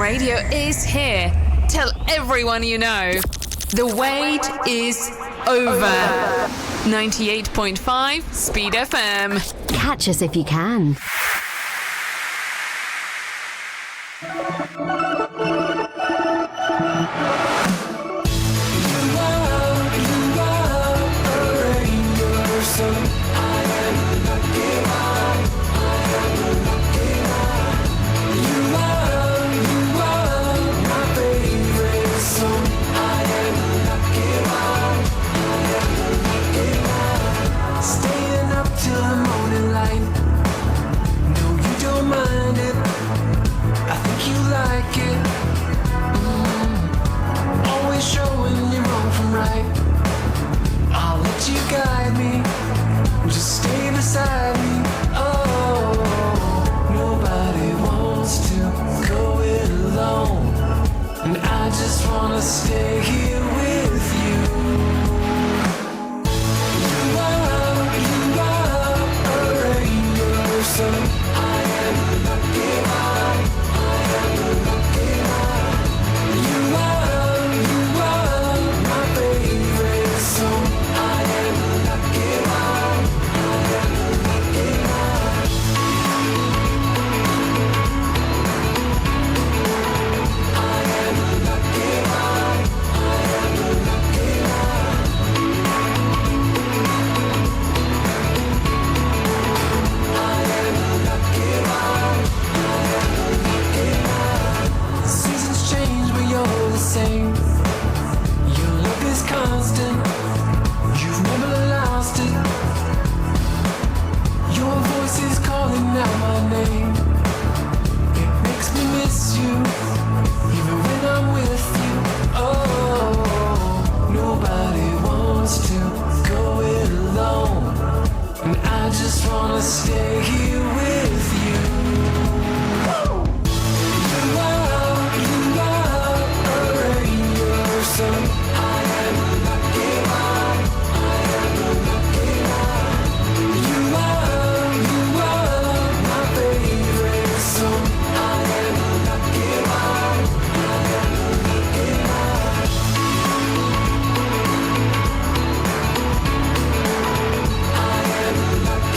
radio is here. Tell everyone you know. The wait is over. 98.5 Speed FM. Catch us if you can. Stay here with you. You are a rainbow, so I am lucky one. I am lucky one. You are my favorite song. I am lucky one. I am lucky one. I am lucky one. Same. Your love is constant. You've never lost it. Your voice is calling out my name. It makes me miss you, even when I'm with you. Oh, nobody wants to go it alone, and I just wanna stay here with you. So I am lucky one. I am lucky one. You are my favorite song. I am lucky one. I am lucky one. I am lucky one. I am lucky one.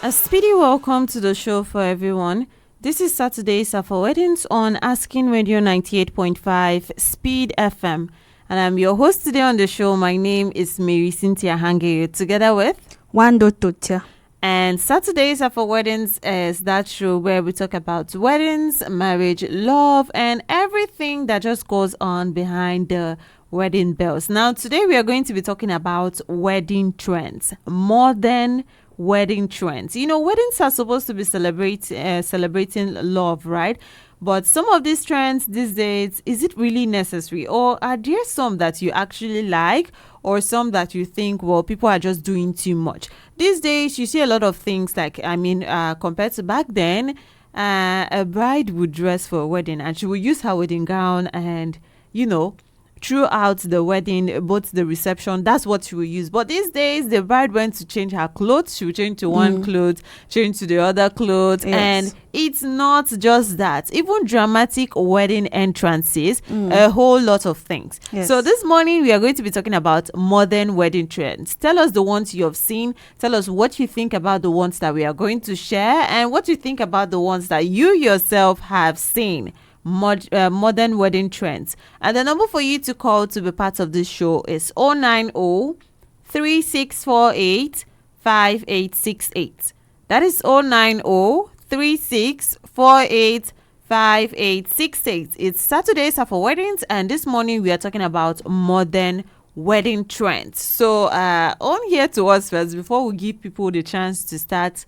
A speedy welcome to the show for everyone. This is Saturday's for Weddings on Asking Radio 98.5 Speed FM. And I'm your host today on the show. My name is Marysyntia Hangeior, together with Wandedoo Tortya. And Saturdays for Weddings is that show where we talk about weddings, marriage, love, and everything that just goes on behind the wedding bells. Now, today we are going to be talking about wedding trends, modern wedding trends. You know, weddings are supposed to be celebrating love, right? But some of these trends these days, is it really necessary? Or are there some that you actually like, or some that you think, well, people are just doing too much? These days, you see a lot of things like, compared to back then, a bride would dress for a wedding and she would use her wedding gown and, throughout the wedding, both the reception, that's what she will use. But these days, the bride went to change her clothes. She will change to one clothes, change to the other clothes. Yes. And it's not just that. Even dramatic wedding entrances, a whole lot of things. Yes. So this morning, we are going to be talking about modern wedding trends. Tell us the ones you have seen. Tell us what you think about the ones that we are going to share, and what you think about the ones that you yourself have seen. Modern wedding trends. And the number for you to call to be part of this show is 090-3648-5868. That is 090-3648-5868. It's Saturdays for Weddings, and this morning we are talking about modern wedding trends. So on here to us first, before we give people the chance to start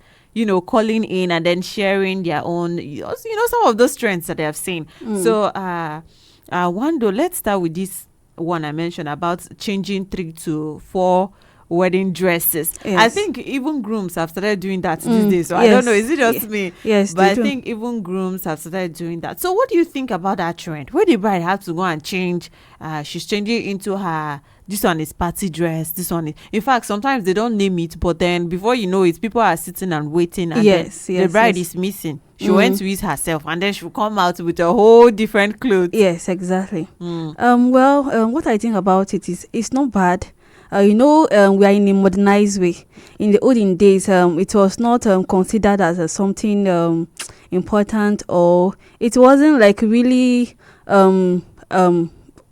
calling in and then sharing their own, some of those trends that they have seen. So, Wando, let's start with this one I mentioned about changing 3 to 4 wedding dresses. Yes. I think even grooms have started doing that these days. So I don't know, is it just me? Yes, But I they do. think even grooms have started doing that. So what do you think about that trend? Where the bride has to go and change? She's changing into her. This one is party dress. This one is. In fact, sometimes they don't name it, but then before you know it, people are sitting and waiting, and Yes, then yes, the bride yes. is missing. She went to it herself, and then she'll come out with a whole different clothes. Yes, exactly. What I think about it is it's not bad. We are in a modernized way. In the olden days, it was not considered as something important, or it wasn't like really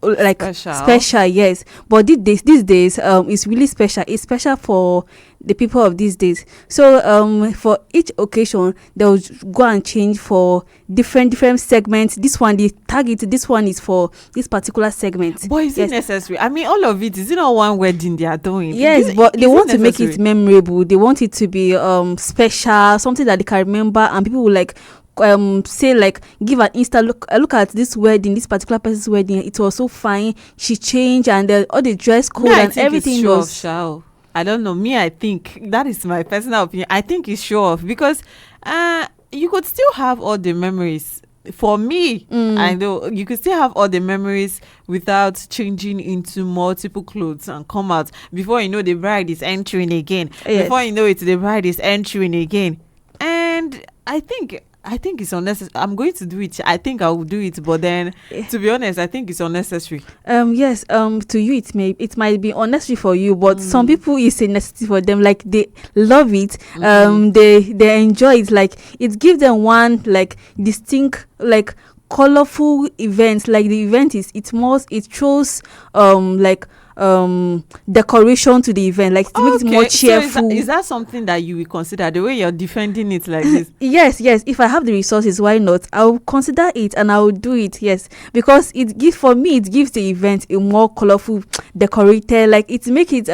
like special. Yes, but these days it's really special. It's special for the people of these days. So for each occasion they'll go and change for different segments. This one they target, this one is for this particular segment. But is it necessary? I mean, all of it, is it not one wedding they are doing? Yes, but they want to make it memorable. They want it to be special, something that they can remember, and people will like say, like, give an insta look at this wedding, this particular person's wedding. It was so fine. She changed, and all the dress code and everything was. I don't know. Me, I think that is my personal opinion. I think it's show off because you could still have all the memories. For me, I know you could still have all the memories without changing into multiple clothes and come out. Before you know, the bride is entering again. Yes. Before you know it, the bride is entering again. And I think it's unnecessary. I'm going to do it. I think I will do it, but then to be honest, I think it's unnecessary. Yes. To you, it might be unnecessary for you, but some people it's a necessity for them. Like, they love it. They enjoy it. Like, it gives them one like distinct, like, colorful event. Like, the event it shows like decoration to the event, like, to make it more cheerful. So is that something that you will consider, the way you're defending it like this? Yes. If I have the resources, why not? I'll consider it and I'll do it. Yes, because it gives the event a more colorful, decorated, like, it make it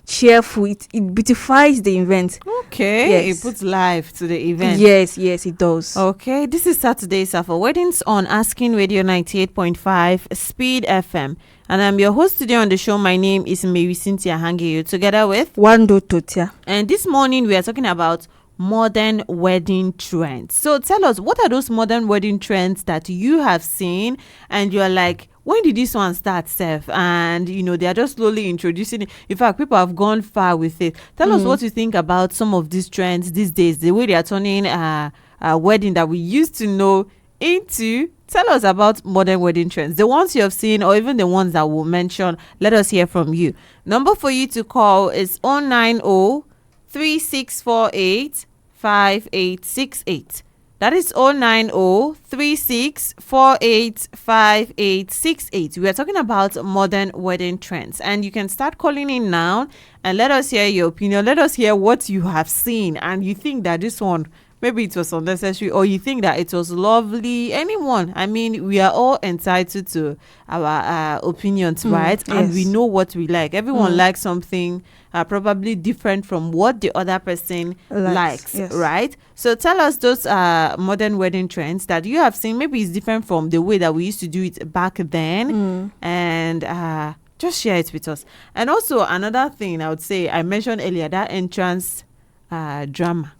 cheerful. It beautifies the event. Okay. Yes. It puts life to the event. Yes, it does. Okay, this is Saturday for Weddings on Asking Radio 98.5 Speed FM. And I'm your host today on the show. My name is Marysyntia Hangeior, together with Wandedoo Tortya. And this morning we are talking about modern wedding trends. So tell us, what are those modern wedding trends that you have seen and you're like, when did this one start, Seth? And they are just slowly introducing it. In fact, people have gone far with it. Tell us what you think about some of these trends these days, the way they are turning a wedding that we used to know into. Tell us about modern wedding trends, the ones you have seen or even the ones that we'll mention. Let us hear from you. Number for you to call is 090-3648-5868. That is 090-3648-5868. We are talking about modern wedding trends, and you can start calling in now and let us hear your opinion. Let us hear what you have seen and you think that this one, maybe it was unnecessary, or you think that it was lovely. Anyone, I mean, we are all entitled to our opinions, right? Yes. And we know what we like. Everyone likes something probably different from what the other person likes, yes. right? So tell us those modern wedding trends that you have seen. Maybe it's different from the way that we used to do it back then, and just share it with us. And also another thing I would say, I mentioned earlier, that entrance drama.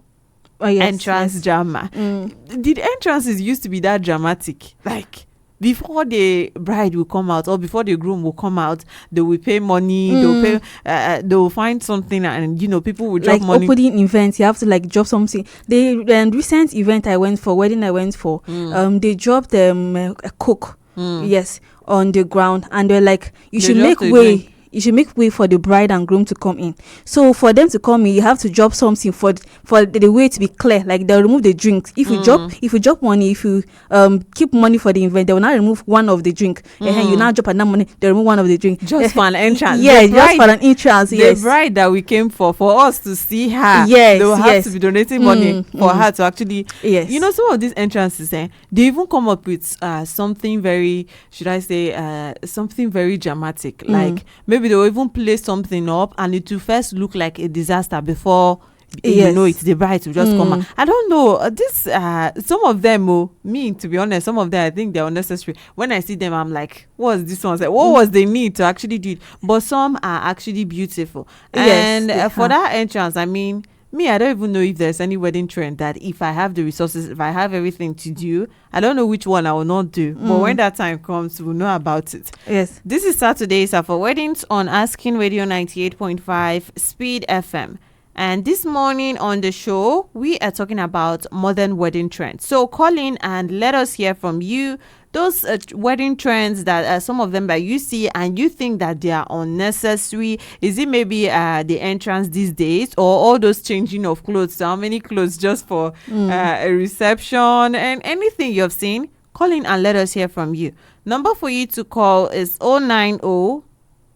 Oh, yes, entrance drama. Did entrances used to be that dramatic? Like, before the bride will come out or before the groom will come out, they will pay money, they'll pay, they will find something, and people will drop like money. Opening events, you have to like drop something. The recent event wedding I went for, they dropped a coke, yes, on the ground, and they're like, you should make way. You should make way for the bride and groom to come in. So for them to come in, you have to drop something for the way to be clear. Like, they'll remove the drinks. If you drop money, if you keep money for the event, they will now remove one of the drink. And you now drop another money, they remove one of the drink. Just for an entrance. Yes, just for an entrance. Yes. The bride that we came for us to see her. Yes, they will have to be donating money for her to actually. Yes. Some of these entrances, they even come up with something very, should I say, something very dramatic. Like, maybe they will even play something up and it will first look like a disaster before you know, it's the bride to just come out. I don't know. This some of them, me to be honest, some of them I think they're unnecessary. When I see them, I'm like, what's this one? Like, what was the need to actually do it? But some are actually beautiful. And for that entrance, I mean, me, I don't even know if there's any wedding trend that if I have the resources, if I have everything to do, I don't know which one I will not do. But when that time comes, we'll know about it. Yes. This is Saturday's for Weddings on Asking Radio 98.5 Speed FM. And this morning on the show, we are talking about modern wedding trends. So call in and let us hear from you. Those wedding trends that some of them that you see and you think that they are unnecessary. Is it maybe the entrance these days, or all those changing of clothes? So how many clothes just for a reception, and anything you've seen? Call in and let us hear from you. Number for you to call is 090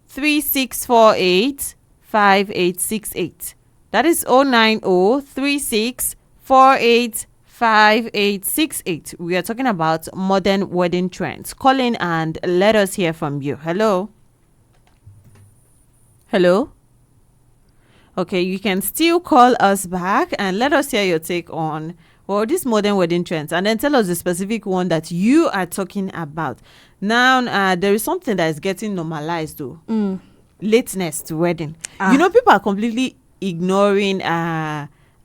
3648 5868. That is 090 3648 5868. We are talking about modern wedding trends. Call in and let us hear from you. Hello. Okay, you can still call us back and let us hear your take on these modern wedding trends, and then tell us the specific one that you are talking about. Now, there is something that is getting normalized though. Lateness to wedding. You know, people are completely ignoring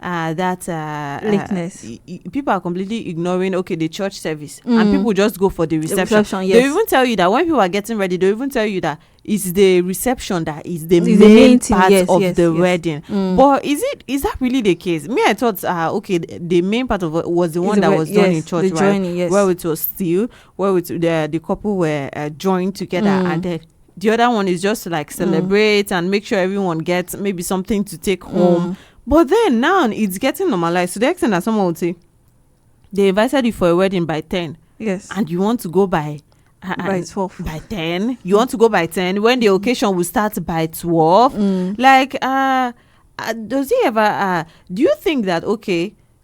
lateness. People are completely ignoring the church service, and people just go for the reception. Yes. They even tell you that when people are getting ready, they even tell you that it's the reception that is the main part of the wedding. But is that really the case? Me, I thought the main part of it was the one that was done in church, right? Joining, where it was still the couple were joined together, and the other one is just to like celebrate and make sure everyone gets maybe something to take home. But then now it's getting normalized to the extent that someone would say they invited you for a wedding by 10. Yes. And you want to go by 12. By 10. You want to go by 10 when the occasion will start by 12. Like, does he ever do you think that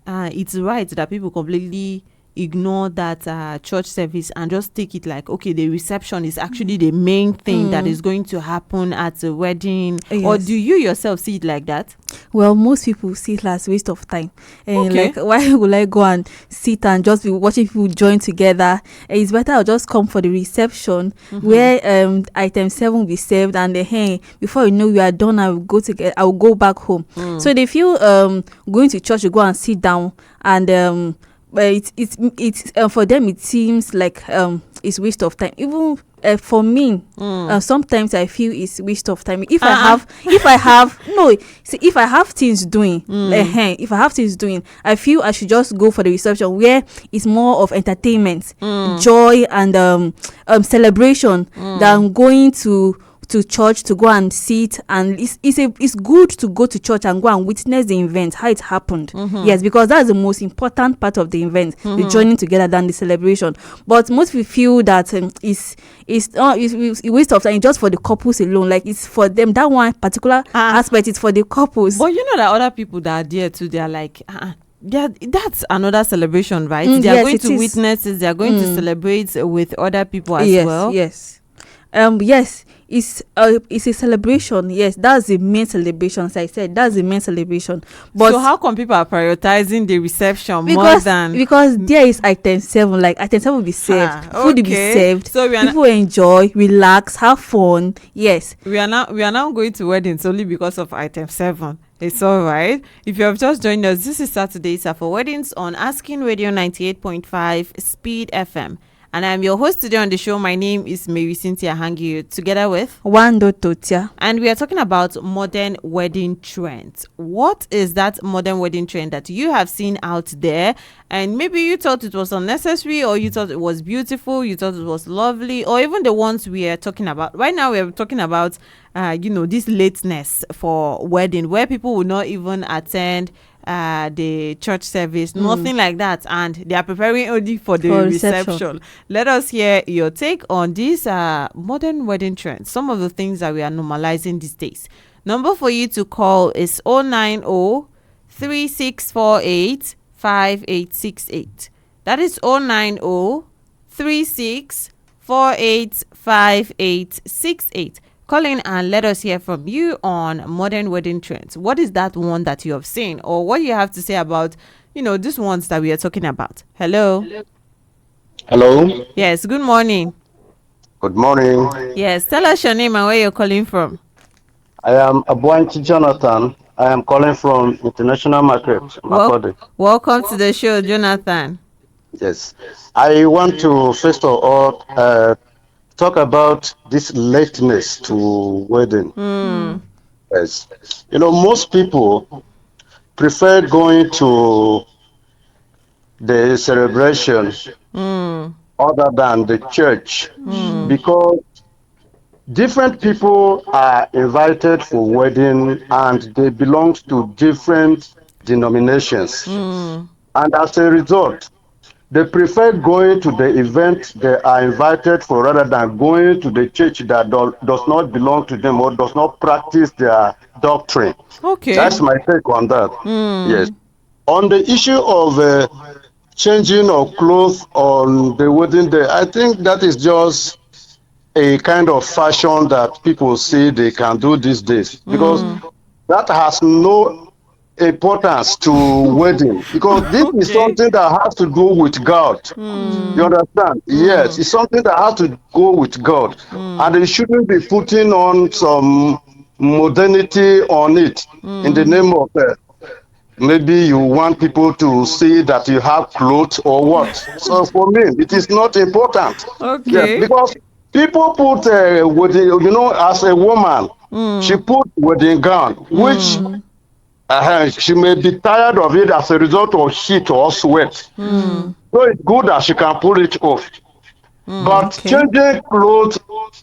it's right that people completely ignore that church service and just take it like the reception is actually the main thing that is going to happen at the wedding? Or do you yourself see it like that? Well, most people see it as waste of time. Like, why would I go and sit and just be watching people join together? It's better I'll just come for the reception where item 7 will be served, and before you know we are done, I will go back home. So they feel going to church, you go and sit down, and it's for them it seems like it's waste of time. Even for me, sometimes I feel it's waste of time. If I have things doing, I feel I should just go for the reception where it's more of entertainment, joy, and celebration than going to church to go and sit. And it's good to go to church and go and witness the event, how it happened. Yes, because that's the most important part of the event, the joining together, than the celebration. But most people feel that it's a waste of time just for the couples alone. Like, it's for them, that one particular aspect is for the couples. But you know that other people that are there too, they are like that's another celebration, right? They are going to witness it, they are going to celebrate with other people as well. Yes. It's a celebration. Yes, that's the main celebration. As I said, that's the main celebration. But so how come people are prioritizing the reception because there is item 7, like item 7 will be served, food will be served, so people enjoy, relax, have fun. Yes, we are now going to weddings only because of item 7. It's all right. If you have just joined us, this is Saturday's for Weddings on Asking Radio 98.5 Speed FM. And I'm your host today on the show. My name is Marysyntia Hangeior, together with Wandedoo Tortya. And we are talking about modern wedding trends. What is that modern wedding trend that you have seen out there? And maybe you thought it was unnecessary, or you thought it was beautiful, you thought it was lovely, or even the ones we are talking about. Right now, we are talking about, this lateness for wedding, where people will not even attend the church service, nothing like that, and they are preparing only for the reception. Let us hear your take on these modern wedding trends, some of the things that we are normalizing these days. Number for you to call is 090 3648 5868. That is 090 3648 5868. Call in and let us hear from you on modern wedding trends. What is that one that you have seen, or what you have to say about, these ones that we are talking about? Hello. Hello. Yes. Good morning. Good morning. Yes. Tell us your name and where you're calling from. I am Abuanchi Jonathan. I am calling from International Market, Makode. Welcome to the show, Jonathan. Yes. I want to first of all talk about this lateness to wedding. Yes. Most people prefer going to the celebration other than the church because different people are invited for wedding and they belong to different denominations. And as a result, they prefer going to the event they are invited for rather than going to the church that does not belong to them or does not practice their doctrine. Okay. That's my take on that. Yes. On the issue of changing of clothes on the wedding day, I think that is just a kind of fashion that people say they can do these days because that has no importance to wedding because this is something that has to do with God. You understand? Yes, it's something that has to go with God, and they shouldn't be putting on some modernity on it in the name of maybe you want people to see that you have clothes or what. So for me, it is not important. Yes, Okay. because people put wedding, as a woman, she put wedding gown, which she may be tired of it as a result of heat or sweat. So it's good that she can pull it off. But changing clothes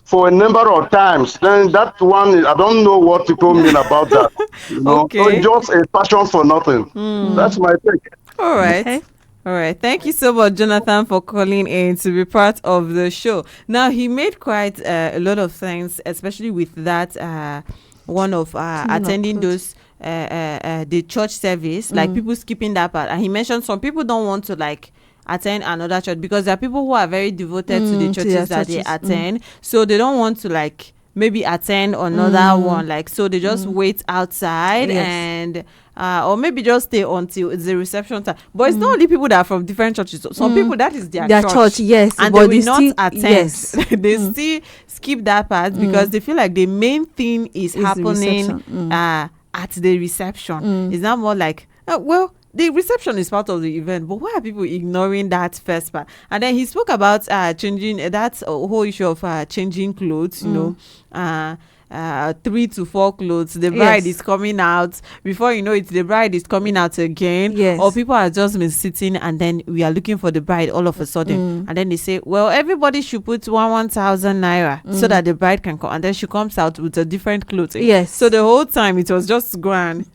for a number of times, then that one, I don't know what people mean about that. So it's just a passion for nothing. That's my take. All right. Okay. All right. Thank you so much, Jonathan, for calling in to be part of the show. Now, he made quite a lot of things, especially with that one of attending those the church service, like people skipping that part. And he mentioned some people don't want to attend another church because there are people who are very devoted to the churches that they attend. So they don't want to maybe attend another one. So they just wait outside and or maybe just stay until it's the reception time. But it's not only people that are from different churches. Some people, that is their church. Yes, and but they will not still attend. Yes. They still skip that part because they feel like the main thing is happening at the reception. It's not more like, well, the reception is part of the event, but why are people ignoring that first part? And then he spoke about changing that whole issue of changing clothes, 3 to 4 clothes. The bride is coming out. Before you know it, the bride is coming out again. Or people are just been sitting and then we are looking for the bride all of a sudden. And then they say, well, everybody should put 1,000 naira so that the bride can come. And then she comes out with a different clothes. So the whole time it was just go and,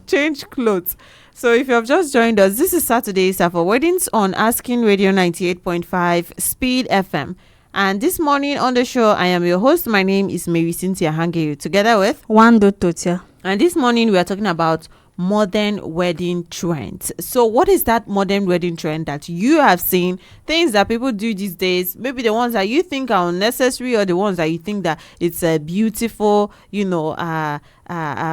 change clothes. So if you have just joined us, this is Saturday for Weddings on Asking Radio 98.5 Speed FM. And this morning on the show, I am your host. My name is Marysyntia Hangeior, together with Wandedoo Tortya. And this morning we are talking about modern wedding trends. So what is that modern wedding trend that you have seen? Things that people do these days, maybe the ones that you think are unnecessary or the ones that you think that it's a beautiful,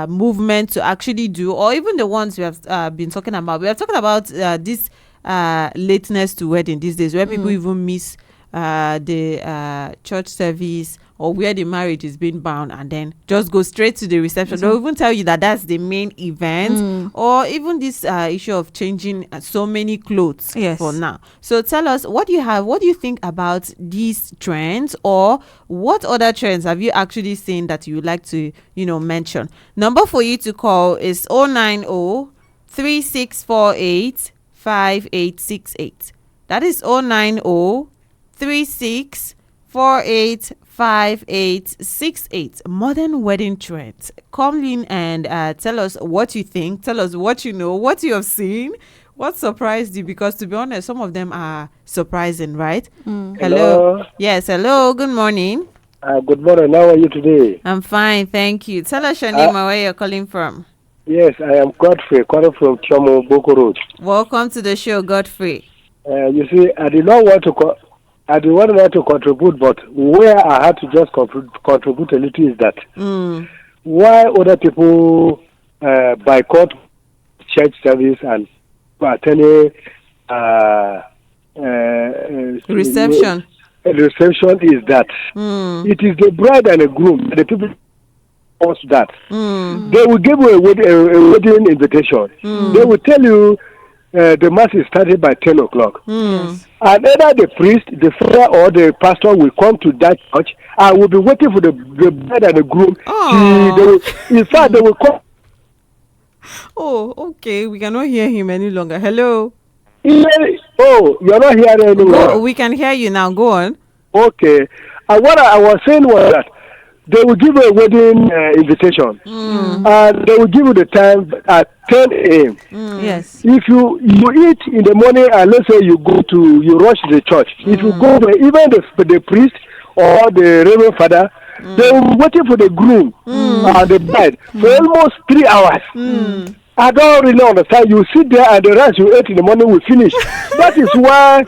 movement to actually do, or even the ones we have been talking about. We have talked about this lateness to wedding these days, where people even miss the church service or where the marriage is being bound and then just go straight to the reception. They'll even tell you that that's the main event, or even this issue of changing so many clothes for now. So tell us what do you think about these trends, or what other trends have you actually seen that you would like to mention? Number for you to call is 090-3648-5868. That is 090-3648-5868. Modern wedding trends. Come in and tell us what you think. Tell us what you know, what you have seen, what surprised you, because to be honest, some of them are surprising, right? Hello. Yes, hello. Good morning. Good morning. How are you today? I'm fine, thank you. Tell us your name and where you're calling from. Yes, I am Godfrey, calling from Chomo Boko Road. Welcome to the show, Godfrey. You see, I did not want to call. I didn't want to contribute, but where I had to just contribute a little is that why other people boycott church service and attending reception. Reception is that it is the bride and the groom, the people who that. They will give you a wedding invitation. They will tell you the mass is started by 10 o'clock. And either the priest, the father, or the pastor will come to that church and will be waiting for the bride and the groom. In fact, they will come. Oh, okay. We cannot hear him any longer. Hello. Oh, you're not hearing anymore. We can hear you now. Go on. Okay. And what I was saying was that they will give you a wedding invitation, and they will give you the time at 10 a.m. Yes. If you eat in the morning, and let's say you rush to the church. If you go there, even the priest or the reverend father, they will be waiting for the groom and the bride for almost 3 hours. I don't really understand. You sit there and the rice you ate in the morning will finish. That is why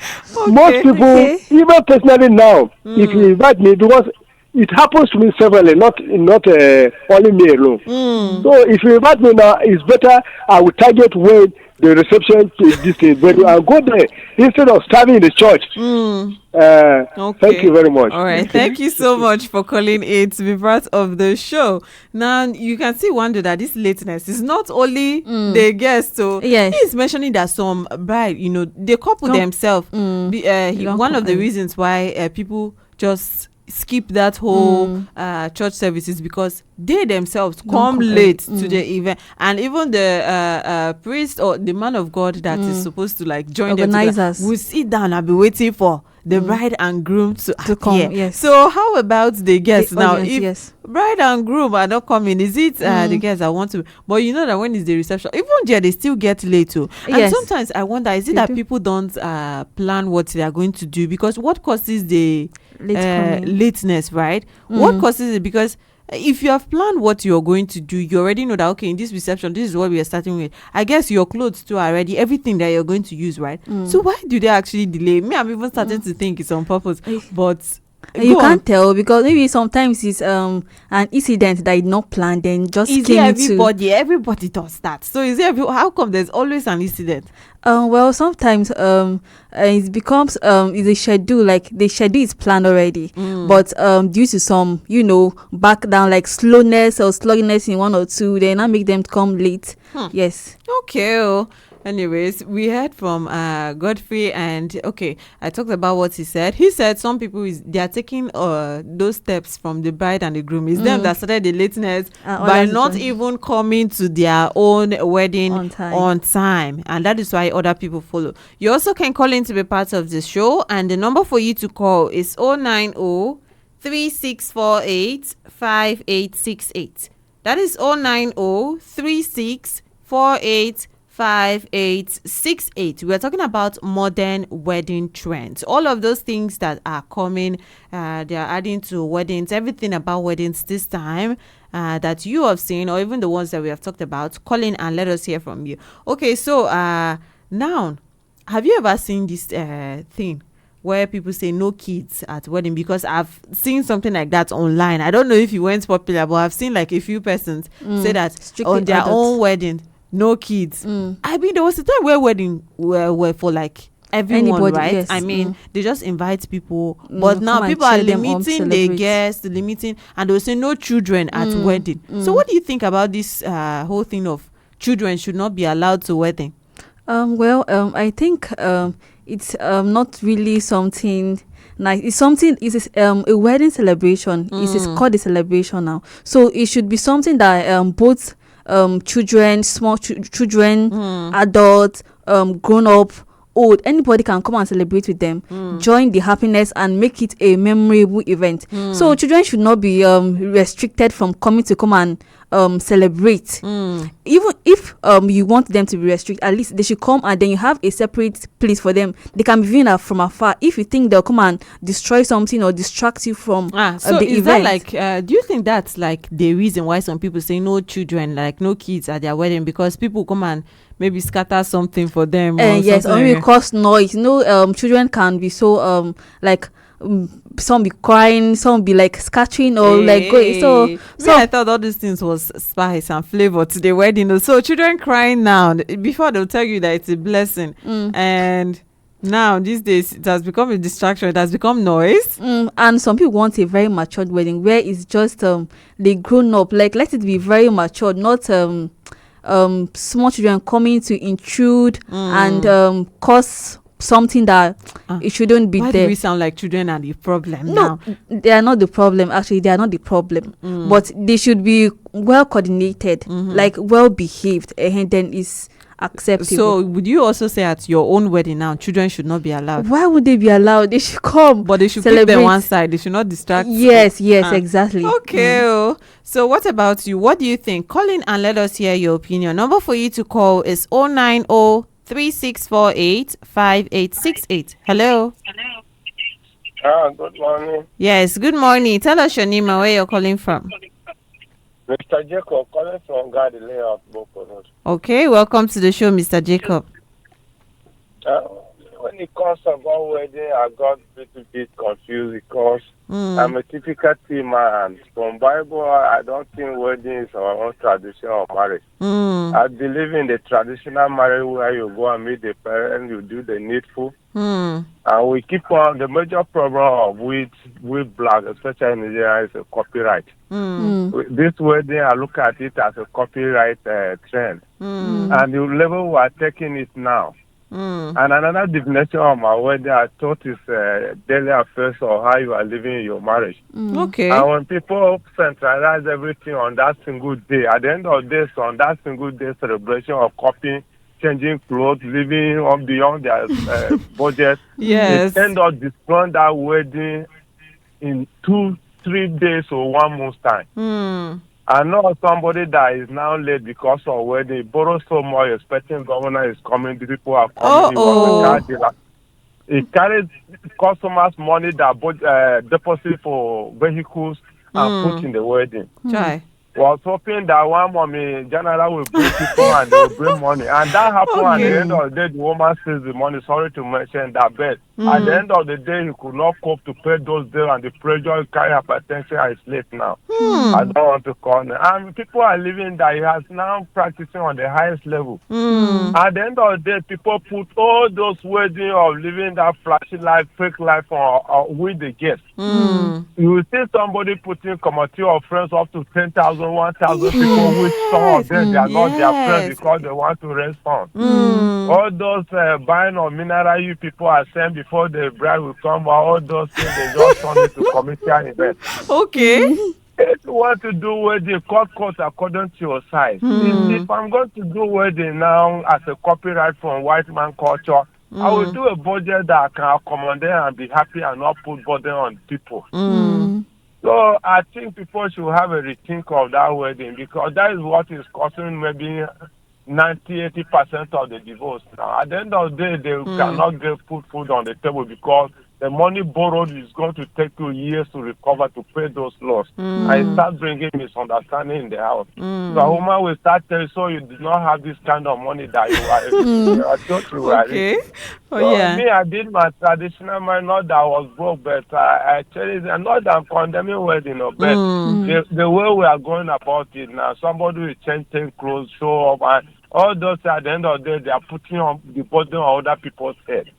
most people, even personally now, if you invite me, because it happens to me severally, not only me alone. So if you invite me now, it's better I will target when the reception is this thing, but I'll go there instead of starving in the church. Okay. Thank you very much. All right. Thank you so much for calling in to be part of the show. Now, you can see, Wandedoo, that this lateness is not only the guests. So he's mentioning that some bride, they couple themselves. One of the reasons why people just skip that whole church service is because they themselves come late to the event, and even the priest or the man of God that is supposed to like join them will sit down and be waiting for the bride and groom to come. Yes. So how about the guests now? If bride and groom are not coming, is it the guests that want to? But you know that when it's the reception, even there they still get late too. And sometimes I wonder, is it that people don't plan what they are going to do? Because what causes the lateness, right? What causes it? Because if you have planned what you're going to do, you already know that, okay, in this reception, this is what we are starting with. I guess your clothes too are ready, everything that you're going to use, right? So why do they actually delay? Me, I'm even starting to think it's on purpose, but you can't tell, because maybe sometimes it's an incident that is not planned, then just everybody does that. So is it how come there's always an incident? Well, sometimes it becomes is a schedule, like the schedule is planned already, but due to some back down, like slowness or sluggishness in one or two, they now make them come late. Yes. Okay. Anyways, we heard from Godfrey, and I talked about what he said. He said some people they are taking those steps from the bride and the groom. It's them that started the lateness by not even coming to their own wedding on time, and that is why other people follow. You also can call in to be part of the show, and the number for you to call is 090-3648-5868. That is 090-3648-5868. 5868. We are talking about modern wedding trends. All of those things that are coming, they are adding to weddings. Everything about weddings this time that you have seen, or even the ones that we have talked about. Call in and let us hear from you. Okay, so now, have you ever seen this thing where people say no kids at wedding? Because I've seen something like that online. I don't know if it went popular, but I've seen like a few persons say that strictly on their own wedding, no kids. I mean, there was a time where wedding were for like everyone, anybody, right? Yes. I mean, they just invite people, but now people are limiting the guests, limiting, and they will say no children at wedding. So what do you think about this whole thing of children should not be allowed to wedding? I think it's not really something nice. It's something. It's a wedding celebration. It's called a celebration now, so it should be something that both children, small children, adults, grown up, old, anybody can come and celebrate with them, join the happiness and make it a memorable event. So children should not be restricted from coming to come and celebrate. Even if you want them to be restricted, at least they should come, and then you have a separate place for them. They can be viewing from afar. If you think they'll come and destroy something or distract you from so the is event. that like do you think that's like the reason why some people say no children, like no kids at their wedding? Because people come and maybe scatter something for them. Yes, or something maybe like cause noise. Children can be so like some be crying, some be like scattering or like going. So I thought all these things was spice and flavor to the wedding. So children crying now, before they'll tell you that it's a blessing, and now these days it has become a distraction. It has become noise. And some people want a very matured wedding where it's just they grown up. Like, let it be very matured, not small children coming to intrude and cause something that it shouldn't be Why there. do we sound like children are the problem No, now? they are not the problem. Actually, they are not the problem. But they should be well coordinated, like well behaved, and then it's acceptable. So would you also say at your own wedding now, children should not be allowed? Why would they be allowed? They should come, But they should celebrate. keep them one side. They should not distract. Yes, exactly. Okay. So what about you? What do you think? Call in and let us hear your opinion. Number for you to call is 090-3648-5868. Hello. Good morning. Yes, good morning. Tell us your name and where you're calling from. Mr. Jacob calling from God Layout Boko Road. Okay, welcome to the show, Mr. Jacob. When it comes about wedding, I got a little bit confused because I'm a typical teen man. From Bible, I don't think wedding is our own tradition of marriage. I believe in the traditional marriage where you go and meet the parents, you do the needful. And we keep on the major problem with black, especially in Nigeria, is a copyright. This wedding, I look at it as a copyright trend. And the level we are taking it now. And another definition of my wedding, I thought is daily affairs or how you are living in your marriage. Okay. And when people centralize everything on that single day, at the end of the day, so on that single day celebration of copying, changing clothes, living on beyond their budget, Yes. they end up destroying that wedding in 2-3 days or 1 month's time. I know somebody that is now late because of wedding. He borrowed so much, expecting governor is coming, the people are coming. He was a car dealer. He carried customers' money that deposit for vehicles and put in the wedding. Try. Was hoping that one mommy general will bring people and they will bring money. And that happened at the end of the day, the woman says the money, sorry to mention that, but at the end of the day, he could not cope to pay those bills and the pressure carry hypertension and sleep now. I don't want to call them. And people are living that he has now practicing on the highest level. At the end of the day, people put all those wedding of living that flashy life, fake life with the guests. You will see somebody putting committee of friends up to 10,000, 1,000 people, which some of them they are not their friends because they want to raise funds. All those buying of mineral you people are saying before the bride will come, all those things they just turn into commercial events. Okay. If you want to do wedding, cut according to your size. If I'm going to do wedding now as a copyright from white man culture, I will do a budget that I can accommodate and be happy and not put burden on people. So I think people should have a rethink of that wedding because that is what is causing maybe 90-80% of the divorce now. At the end of the day, they cannot put food on the table because the money borrowed is going to take you years to recover to pay those loans. And start bringing misunderstanding in the house. So a woman will start telling, so you do not have this kind of money that you are totally Okay. Me, I did my traditional marriage, not that I was broke, but I cherish it. Not that I'm condemning wedding, but the way we are going about it now, somebody will change 10 clothes, show up, and all those at the end of the day, they are putting on the burden on other people's head.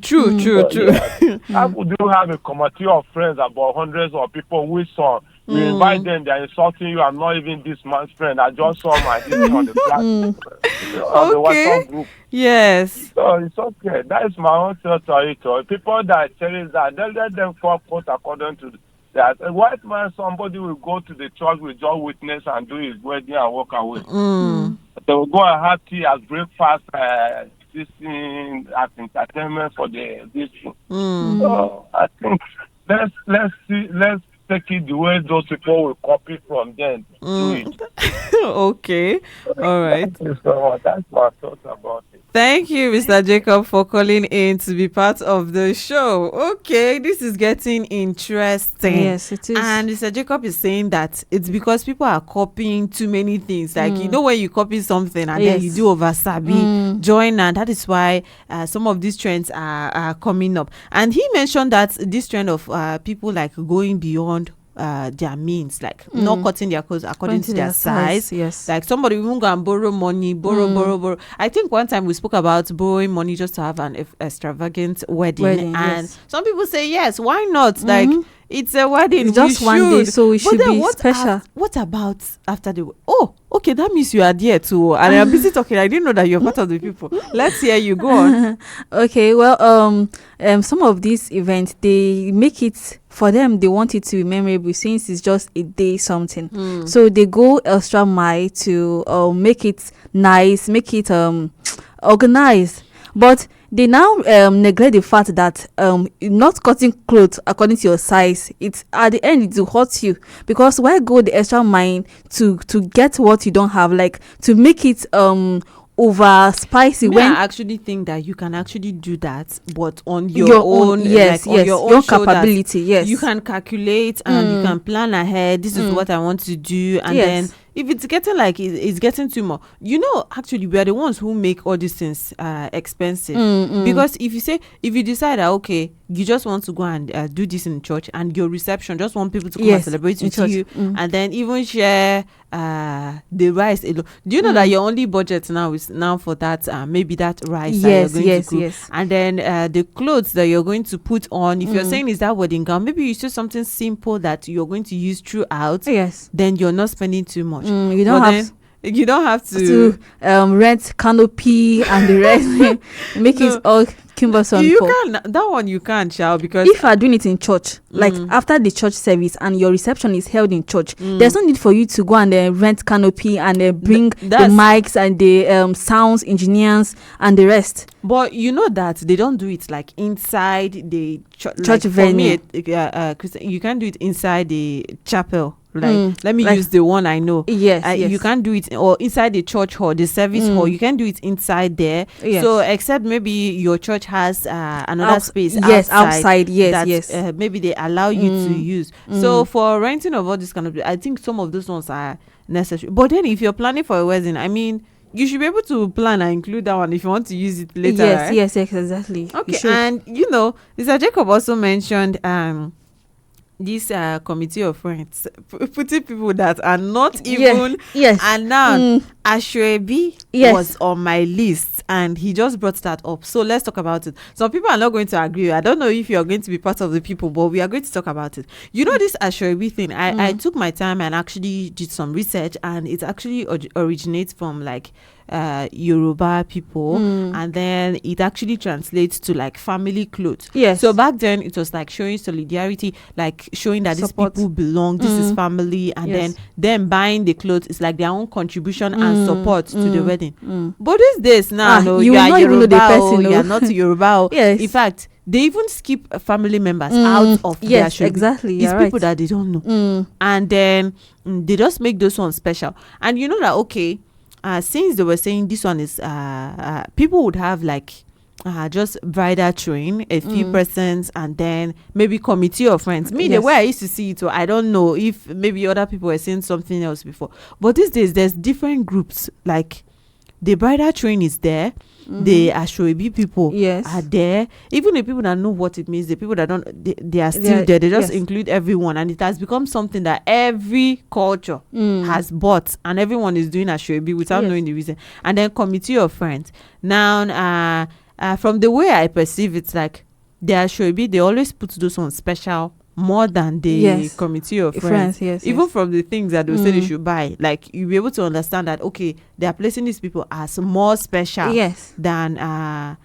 True. How would you have a committee of friends, about hundreds of people, which song? You invite them, they are insulting you. I'm not even this man's friend. I just saw my history on the platform, on the WhatsApp group. Yes. So it's okay. That is my own thought on it. People that cherish that, they let them quote according to that. A white man, somebody will go to the church with just witness and do his wedding and walk away. They will go and have tea as breakfast, this thing as entertainment for this thing. So I think let's take it the way those people will copy from them. Do it. Okay. All right. That's my thoughts about it. Thank you, Mr. Jacob, for calling in to be part of the show. Okay, this is getting interesting. Yes, it is. And Mr. Jacob is saying that it's because people are copying too many things. Like, you know, when you copy something and then you do over sabi, join, and that is why some of these trends are coming up. And he mentioned that this trend of people like going beyond their means, like not cutting their clothes according to their size. Yes, like somebody will go and borrow money, borrow. I think one time we spoke about borrowing money just to have an extravagant wedding, and some people say yes, why not? Like, it's a wedding, it's just one day, so it should be special. What about after the okay, that means you are there too, and I'm busy talking. I didn't know that you're part of the people. Let's hear you, go on. Okay, well, some of these events, they make it, for them, they want it to be memorable since it's just a day something. So they go extra mile to make it nice, make it organized. But they now neglect the fact that not cutting clothes according to your size, it's at the end it will hurt you, because why go the extra mile to get what you don't have, like to make it over spicy? When I actually think that you can actually do that, but on your own, yes, like, on your own capability. Yes, you can calculate and you can plan ahead. This is what I want to do, and then if it's getting like it's getting too much, actually we are the ones who make all these things expensive. Because if you decide that okay, you just want to go and do this in church, and your reception just want people to come and celebrate with you, and then even share the rice alone. Do you know that your only budget now is for that maybe that rice that you're going to cook, and then the clothes that you're going to put on. If you're saying is that wedding gown, maybe you choose something simple that you're going to use throughout. Then you're not spending too much. You don't have to rent canopy and the rest. Make it all cumbersome. You can't, child, because if you are doing it in church, like after the church service and your reception is held in church, there's no need for you to go and rent canopy and bring the mics and the sounds engineers and the rest. But you know that they don't do it like inside the church venue. For me, you can't do it inside the chapel. Let me use the one I know. Yes. You can't do it or inside the church hall, the service hall. You can't do it inside there. So except maybe your church has another space outside. That, maybe they allow you to use. So for renting of all this kind of, I think some of those ones are necessary. But then if you're planning for a wedding, I mean, you should be able to plan and include that one if you want to use it later. Yes, exactly. Okay, and Mr. Jacob also mentioned this committee of friends, putting people that are not even. And now Ashwebi was on my list, and he just brought that up. So let's talk about it. Some people are not going to agree. I don't know if you're going to be part of the people, but we are going to talk about it. This Ashwebi thing, I took my time and actually did some research, and it actually originates from like Yoruba people, and then it actually translates to like family clothes. So back then it was like showing solidarity, like showing that these people belong, this is family, and then them buying the clothes is like their own contribution and support to the wedding. But these days now, you are Yoruba, you are not Yoruba. In fact, they even skip family members out of their show. Exactly. It's people that they don't know, and then they just make those ones special. And you know that okay, since they were saying this one is people would have like just bridal train, a few persons, and then maybe committee of friends. The way I used to see it, so I don't know if maybe other people were saying something else before, but these days there's different groups. Like the bridal train is there, the Ashwebi people are there, even the people that know what it means, the people that don't, they are still there. They just include everyone, and it has become something that every culture has bought, and everyone is doing Ashwebi without knowing the reason. And then committee of friends now, from the way I perceive it, like the Ashwebi, they always put those on special more than the committee of friends. Even from the things that they say they should buy, like you'll be able to understand that okay, they are placing these people as more special than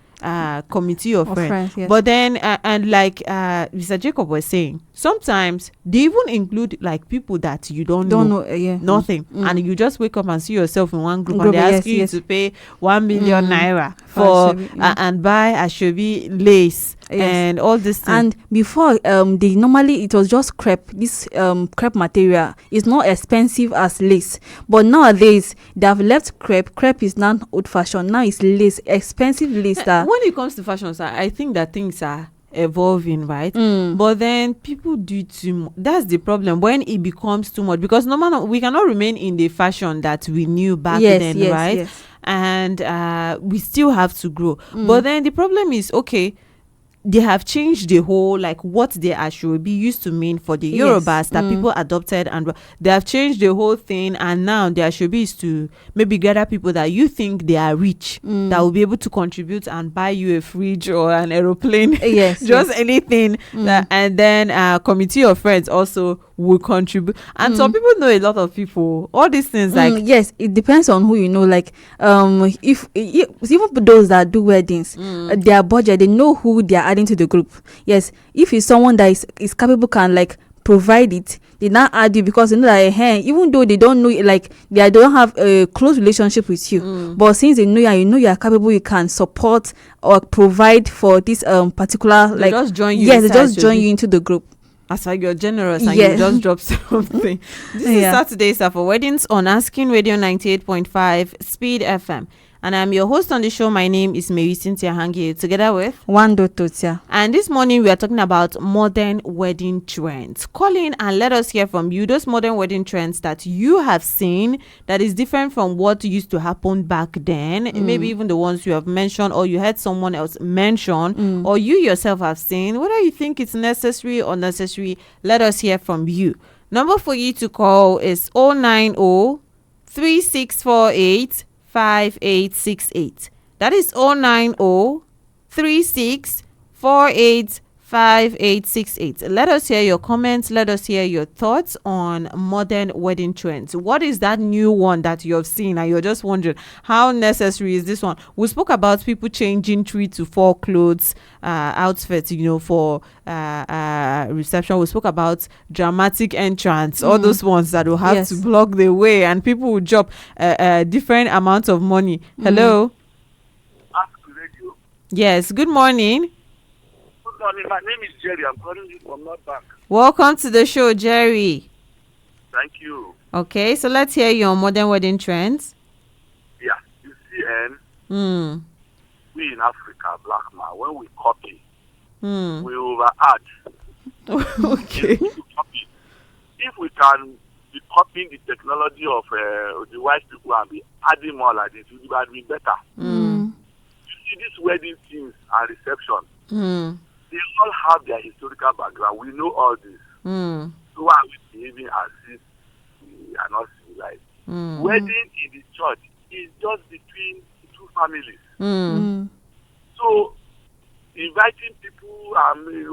committee of friends. But then and like Mr. Jacob was saying, sometimes they even include like people that you don't know nothing, and you just wake up and see yourself in one group, and they ask you to pay 1 million naira for and buy Ashwebi lace and all this thing. And before, they normally it was just crepe. This crepe material is not expensive as lace, but nowadays they have left crepe. Crepe is now old fashioned. Now it's lace, expensive lace. That when it comes to fashion, sir, I think that things are evolving, right? But then people do too much. That's the problem when it becomes too much, because we cannot remain in the fashion that we knew back then, right? Yes. And we still have to grow. But then the problem is, okay, they have changed the whole, like, what the Asoebi used to mean for the Yorubas that people adopted, and they have changed the whole thing. And now the Asoebi is to maybe gather people that you think they are rich, that will be able to contribute and buy you a fridge or an aeroplane, just anything. And then committee of friends also will contribute. And some people know a lot of people. All these things, like, yes, it depends on who you know. Like, if even those that do weddings, their budget, they know who they are adding to the group. Yes, if it's someone that is capable, can like provide it, they now add you, because you know that even though they don't know, like they don't have a close relationship with you, but since they know you and you know you are capable, you can support or provide for this particular, they like, just join you. Yes, they just join you into the group. As like you're generous and you just drop something. This is Saturday, sir, for Weddings on Asking Radio 98.5 Speed FM. And I'm your host on the show. My name is Marysyntia Hangeior, together with Wandedoo Tortya. And this morning we are talking about modern wedding trends. Call in and let us hear from you those modern wedding trends that you have seen that is different from what used to happen back then. Maybe even the ones you have mentioned, or you heard someone else mention, or you yourself have seen. Whether you think it's necessary or unnecessary, let us hear from you. Number for you to call is 090 3648 5868. That is 090 3648 5868. Let us hear your comments. Let us hear your thoughts on modern wedding trends. What is that new one that you have seen and you're just wondering how necessary is this one? We spoke about people changing 3 to 4 clothes outfits, for reception. We spoke about dramatic entrance, all those ones that will have to block the way, and people will drop different amounts of money. Hello. Yes. Good morning. My name is Jerry. I'm calling you from North Bank. Welcome to the show, Jerry. Thank you. Okay, so let's hear your modern wedding trends. Yeah, you see, we in Africa, black man, when we copy, we over-add. Okay. If we can be copying the technology of the white people and be adding more like this, it would be better. You see, these wedding things and reception, they all have their historical background. We know all this. So why are we behaving as if we are not civilized? Wedding in the church is just between two families. So inviting people,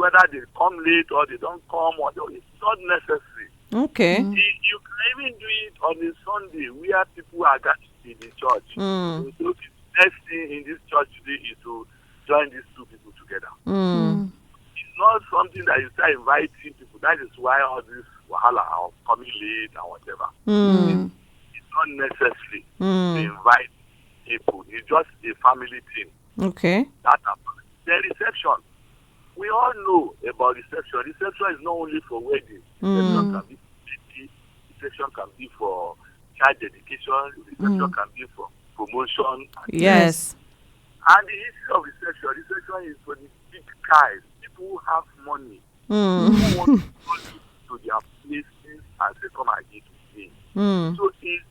whether they come late or they don't come, it's not necessary. Okay. You can even do it on a Sunday where people are gathered in the church. So the next thing in this church today is to join these two people together. It's not something that you start inviting people. That is why all this wahala are coming late and whatever. It's not necessary to invite people. It's just a family thing. Okay. That happens. The reception. We all know about reception. Reception is not only for weddings. Reception can be for baby. Reception can be for child dedication. Reception can be for promotion. Yes. And the history of reception is for the big guys, people who have money, who want to go to their places and say, come and eat with me. So it's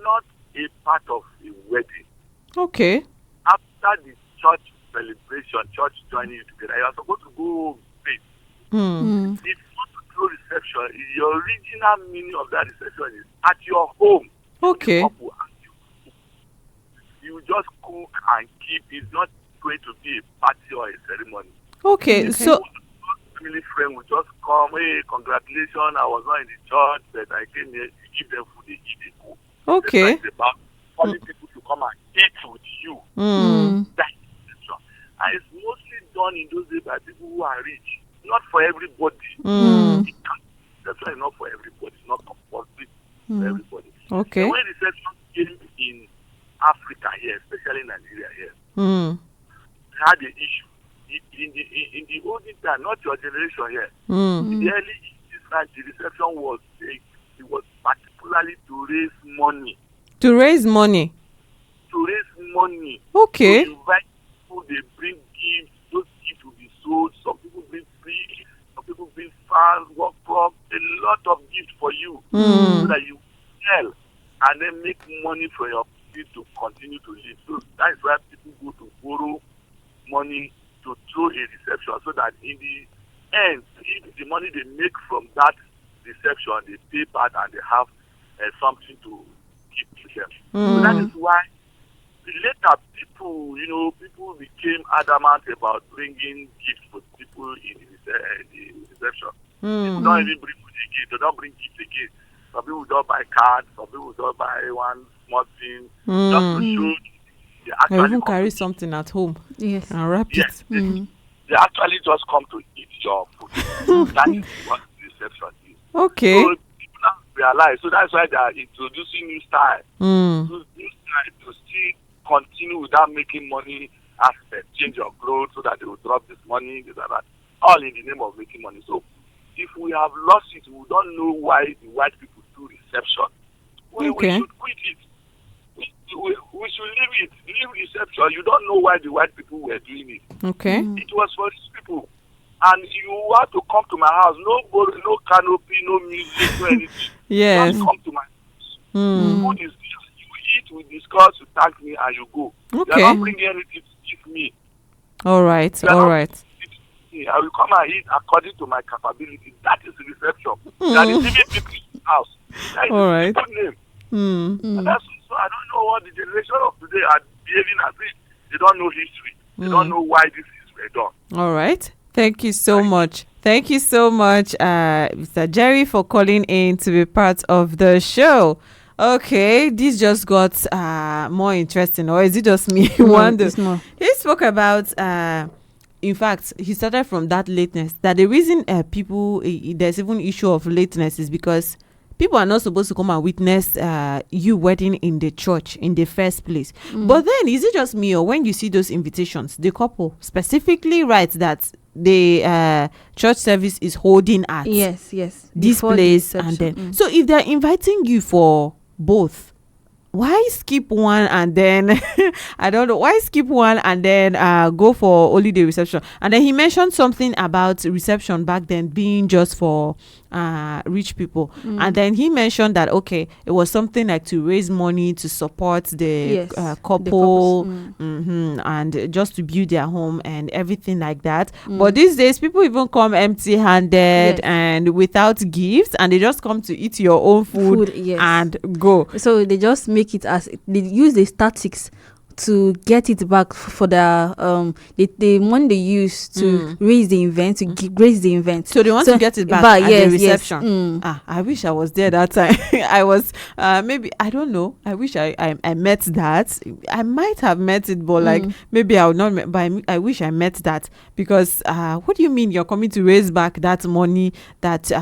not a part of a wedding. Okay. After the church celebration, church joining you together, you are supposed to go pray. If you want to throw reception, your original meaning of that reception is at your home. Okay. You just cook and keep. It's not going to be a party or a ceremony. Okay. So family friend will just come. Hey, congratulations! I was not in the church, but I came here. You give them food, they eat, they go. Okay. It's about calling people to come and eat with you. That's reception. And it's mostly done in those days by people who are rich. Not for everybody. Reception is not for everybody. It's not compulsory for everybody. Okay. The way reception came in Africa here, especially Nigeria here, we had the issue in the olden time, not your generation here. Mm. In the early 80s, the reception was it was particularly to raise money. To raise money. To raise money. Okay. To invite people, they bring gifts. Those gifts will be sold. Some people bring free. Some people bring fans, work club, a lot of gifts for you, so that you sell and then make money for your people to continue to live. So that's why people go to borrow money to throw a reception, so that in the end, if the money they make from that reception, they pay back and they have something to keep to them. So that is why later people became adamant about bringing gifts for people in the reception. People don't even bring food again. They don't bring gifts again. Some people don't buy cards. Some people don't buy one small thing just to show. They Or even come carry to something at home. Yes. And wrap Yes, it. they actually just come to eat your food. That is what the reception is. Okay. So people now realize. So that's why they are introducing new style. New style to still continue without making money aspect. Change your clothes so that they will drop this money, this and that. All in the name of making money. So if we have lost it, we don't know why the white people do reception. We should quit it. We should leave it. Leave reception. You don't know why the white people were doing it. Okay. It was for these people. And you have to come to my house. No canopy, no music, no anything. Yes. Just come to my house. Food is there. You eat, we discuss, you thank me, and you go. Okay. You're not bringing anything to give me. All right. You're All not right. bringing anything to me. I will come and eat according to my capability. That is the reception. That is giving people to the house. That is All the right. simple name. And that's, so I don't know what the generation of today are behaving as if they don't know history. They don't know why this is done. All right. Thank you so much. Thank you so much, Mr. Jerry, for calling in to be part of the show. Okay, this just got more interesting, or is it just me? Wonder. It's not. He spoke about, in fact, he started from that lateness. That the reason people, there's even issue of lateness is because people are not supposed to come and witness you wedding in the church in the first place. But then, is it just me, or when you see those invitations, the couple specifically writes that the church service is holding at Yes. this Before the place, and reception. then so if they're inviting you for both, why skip one and then I don't know, why skip one and then go for only the reception? And then he mentioned something about reception back then being just for rich people, and then he mentioned that okay, it was something like to raise money to support the Yes, the couple, couples. and just to build their home and everything like that. But these days people even come empty handed Yes. and without gifts, and they just come to eat your own food, Yes. and go. So they just make it as they use the statics to get it back for the money they use to raise the event, to raise the event. So they want to get it back at the reception. I wish I was there that time. I was maybe, I don't know. I wish I met that. I might have met it, but like maybe I would not. But I wish I met that, because what do you mean you're coming to raise back that money that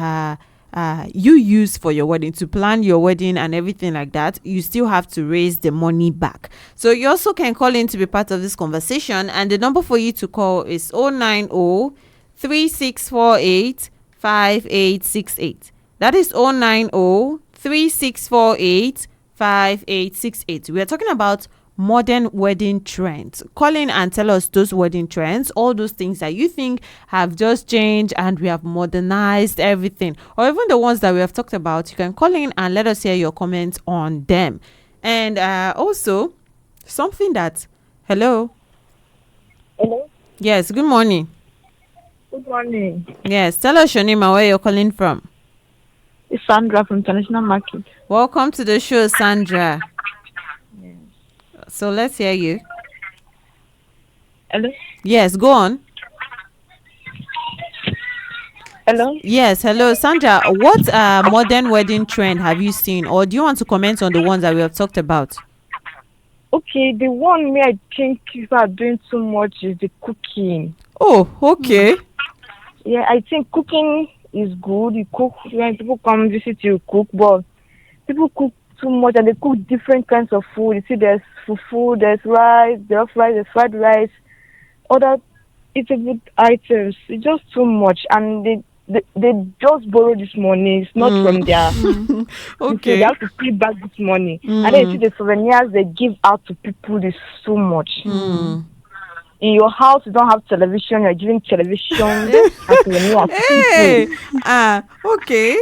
you use for your wedding, to plan your wedding and everything like that? You still have to raise the money back. So you also can call in to be part of this conversation, and the number for you to call is 090-3648-5868. That is 090-3648-5868. We are talking about modern wedding trends. Call in and tell us those wedding trends, all those things that you think have just changed and we have modernized everything, or even the ones that we have talked about. You can call in and let us hear your comments on them. And also something that hello yes, good morning. Good morning. Yes, tell us your name and where you're calling from. It's Sandra from International Market. Welcome to the show, Sandra. So let's hear you. Hello? Yes, go on. Hello? Yes, hello, Sandra. What modern wedding trend have you seen, or do you want to comment on the ones that we have talked about? Okay, the one where I think people are doing too much is the cooking. Oh, okay. Yeah, I think cooking is good. You cook when people come visit you, cook, but people cook too much and they cook different kinds of food. You see, there's fufu, there's rice, there's fried rice, other eatable items. It's just too much, and they just borrow this money. It's not from their. Okay. They have to pay back this money, and then you see the souvenirs they give out to people is so much. In your house, you don't have television. You're giving television and souvenirs to people. Okay.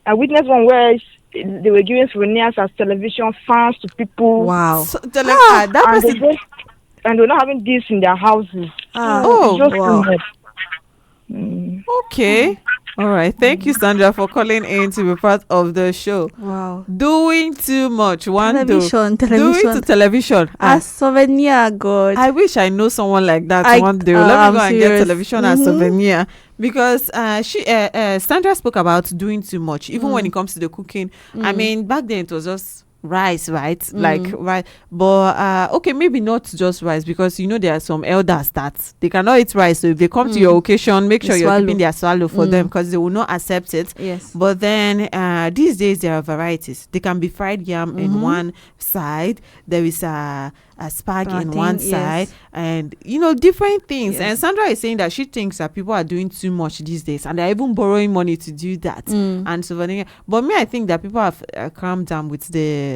I witnessed one where they were giving souvenirs as television fans to people. Wow. So, that person. And they're not having this in their houses. Oh, it's just wow. too much. Okay. All right. Thank you, Sandra, for calling in to be part of the show. Wow. Doing too much. Television. Doing to television. As souvenir, God. I wish I know someone like that one day. Let me go and get television as souvenir. Because Sandra spoke about doing too much, even when it comes to the cooking. I mean, back then it was just rice, right? Like right, but okay, maybe not just rice, because you know there are some elders that they cannot eat rice, so if they come to your occasion, make sure you're keeping their swallow for them, because they will not accept it. Yes. But then these days there are varieties. They can be fried yam in one side, there is a spag in one side, and you know, different things. And Sandra is saying that she thinks that people are doing too much these days, and they're even borrowing money to do that. And souvenirs. But me, I think that people have calmed down with the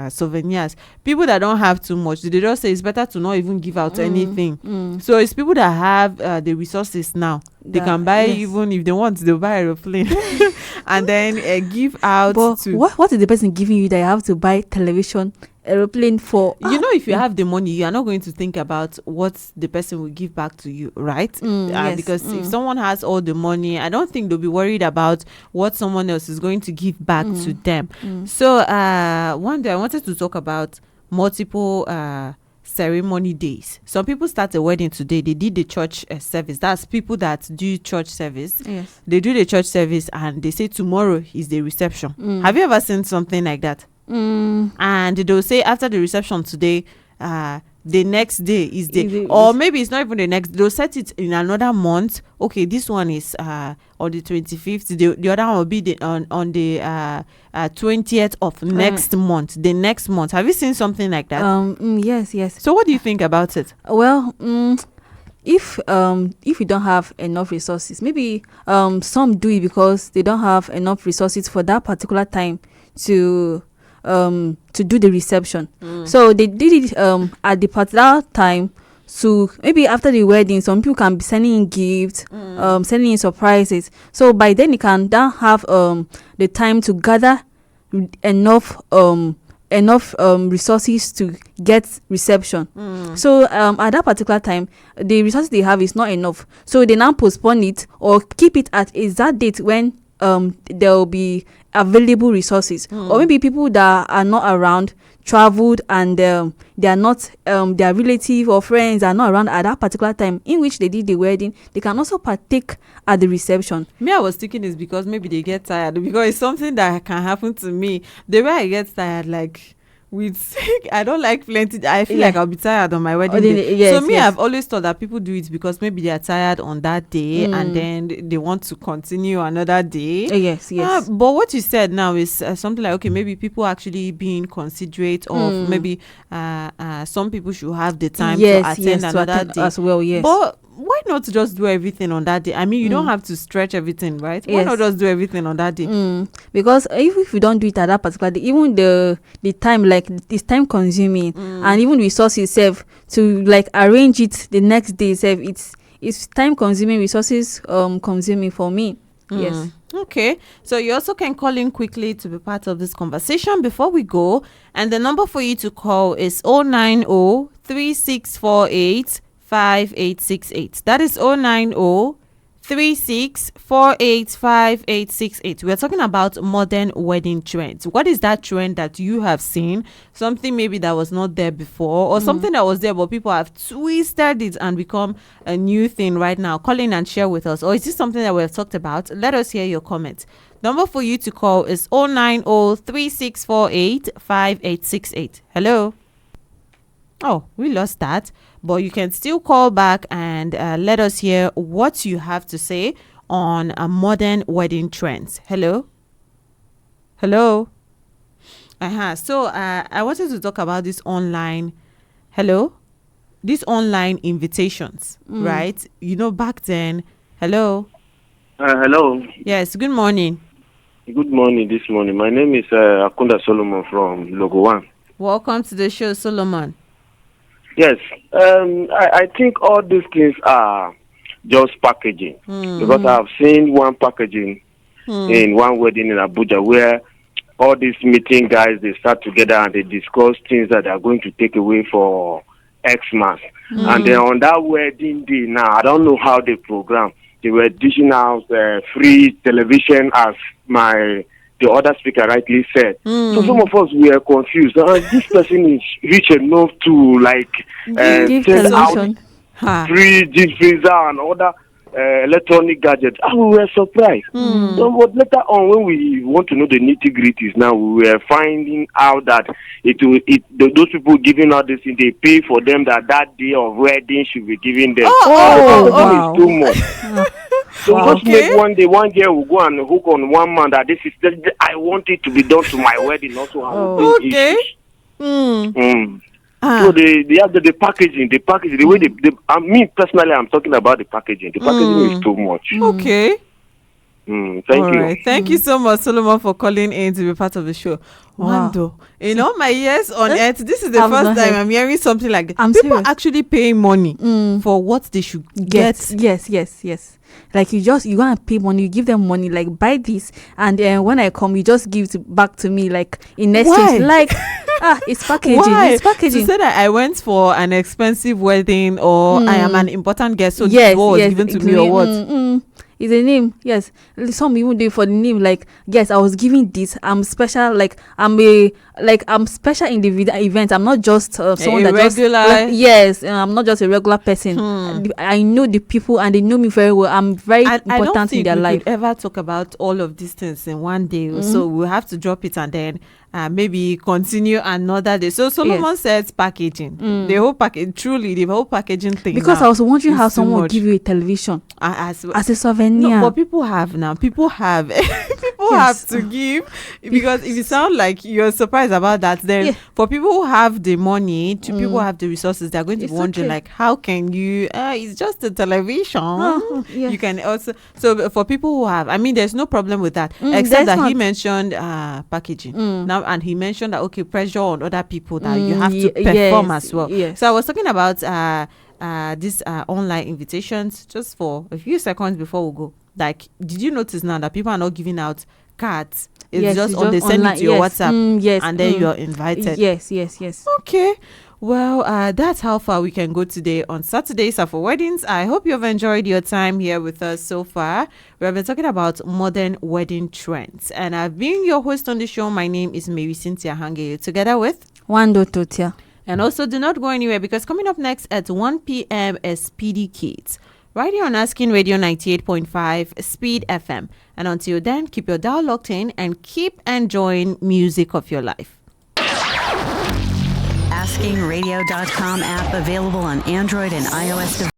souvenirs. People that don't have too much, they just say it's better to not even give out anything. So it's people that have the resources now. They can buy, even if they want, they'll buy aeroplane and then give out. But what is the person giving you that you have to buy television, aeroplane for? You know, if you have the money, you are not going to think about what the person will give back to you, right? Because if someone has all the money, I don't think they'll be worried about what someone else is going to give back to them. So one day I wanted to talk about multiple ceremony days. Some people start a wedding today, they did the church service. That's people that do church service. Yes. They do the church service and they say tomorrow is the reception. Have you ever seen something like that? And they'll say after the reception today, the next day is or maybe it's not even the next. They'll set it in another month. Okay, this one is on the 25th. The other one will be on the 20th of next month. The next month. Have you seen something like that? Yes. So what do you think about it? Well, if you don't have enough resources, maybe some do it because they don't have enough resources for that particular time to do the reception. So they did it at the particular time. So maybe after the wedding, some people can be sending in gifts, sending in surprises. So by then you can then have the time to gather enough resources to get reception. So at that particular time, the resources they have is not enough. So they now postpone it or keep it at exact date when there will be available resources. Or maybe people that are not around traveled and they are not their relative or friends are not around at that particular time in which they did the wedding. They can also partake at the reception. Me, I was thinking it's because maybe they get tired, because it's something that can happen to me. The way I get tired, like with I don't like plenty. I feel like I'll be tired on my wedding day. So me, I've always thought that people do it because maybe they are tired on that day and then they want to continue another day. Yes. But what you said now is something like, okay, maybe people actually being considerate of maybe some people should have the time to attend another day as well. Yes, but why not just do everything on that day? I mean, you don't have to stretch everything, right? Why not just do everything on that day? Because if you don't do it at that particular day, even the time, like, it's time consuming, and even resources itself to like arrange it the next day itself, it's time consuming, resources consuming for me. Yes. Okay, so you also can call in quickly to be part of this conversation before we go, and the number for you to call is 090 3648 5868. That is 090 3648 5868. We are talking about modern wedding trends. What is that trend that you have seen? Something maybe that was not there before, or something that was there but people have twisted it and become a new thing right now. Call in and share with us. Or is this something that we have talked about? Let us hear your comments. Number for you to call is 090 3648 5868. Hello. Oh, we lost that. But you can still call back and let us hear what you have to say on modern wedding trends. Hello? So I wanted to talk about this online. Hello? these online invitations, right? Back then. Hello. Hello. Yes. Good morning. Good morning this morning. My name is Akunda Solomon from Logo One. Welcome to the show, Solomon. Yes. I think all these things are just packaging. Because I've seen one packaging in one wedding in Abuja where all these meeting guys, they start together and they discuss things that they are going to take away for Xmas. And then on that wedding day now, I don't know how they program. They were dishing out free television, as the other speaker rightly said. So some of us were confused. This person is rich enough to send out free deep freezer and other electronic gadgets. And we were surprised. So, but later on, when we want to know the nitty-gritties now, we were finding out that those people giving out this thing, they pay for them that day of wedding should be giving them. Wow. It's too much. So just make one year will go and hook on one man that this is I want it to be done to my wedding, not to have So the packaging, the way me personally, I'm talking about the packaging. The packaging is too much. Okay. Thank All you. right. Thank you so much, Solomon, for calling in to be part of the show. Wow. Wando, in all my years on earth, this is the first time I'm hearing something like this. I'm People serious. actually paying money for what they should get. Yes. Like you go and pay money, you give them money, like buy this, and when I come, you just give it back to me, like in exchange. Like it's packaging. Why? It's packaging. To say that I went for an expensive wedding or I am an important guest, so this was given to me or what? It's a name, yes. Some even do it for the name, like yes, I was giving this. I'm special, I'm special in the event. I'm not just someone that regular. Yes, I'm not just a regular person. I know the people and they know me very well. I'm very important in their life. I don't think we could ever talk about all of these things in one day, so we'll have to drop it and then maybe continue another day. So Solomon says packaging. The whole the whole packaging thing. Because I was wondering how someone would give you a television as a souvenir. No, but people have now. People have have to give, because if you sound like you're surprised about that, then for people who have the money, people who have the resources, they're going to be wondering like, how can you? It's just a television. You can also for people who have. I mean, there's no problem with that, except that he mentioned packaging now, and he mentioned that pressure on other people that you have to perform as well. So I was talking about these online invitations just for a few seconds before we go. Like, did you notice now that people are not giving out cards? It's just they send it to your WhatsApp and then you're invited. Yes. Okay. Well, that's how far we can go today on Saturdays are for weddings. I hope you have enjoyed your time here with us so far. We have been talking about modern wedding trends, and I've been your host on the show. My name is Marysyntia Hangeior, together with Wandedoo Tortya. And also, do not go anywhere, because coming up next at 1 p.m. is Speedy Kids, right here on Asking Radio 98.5 Speed FM. And until then, keep your dial locked in and keep enjoying music of your life. AskingRadio.com app available on Android and iOS devices.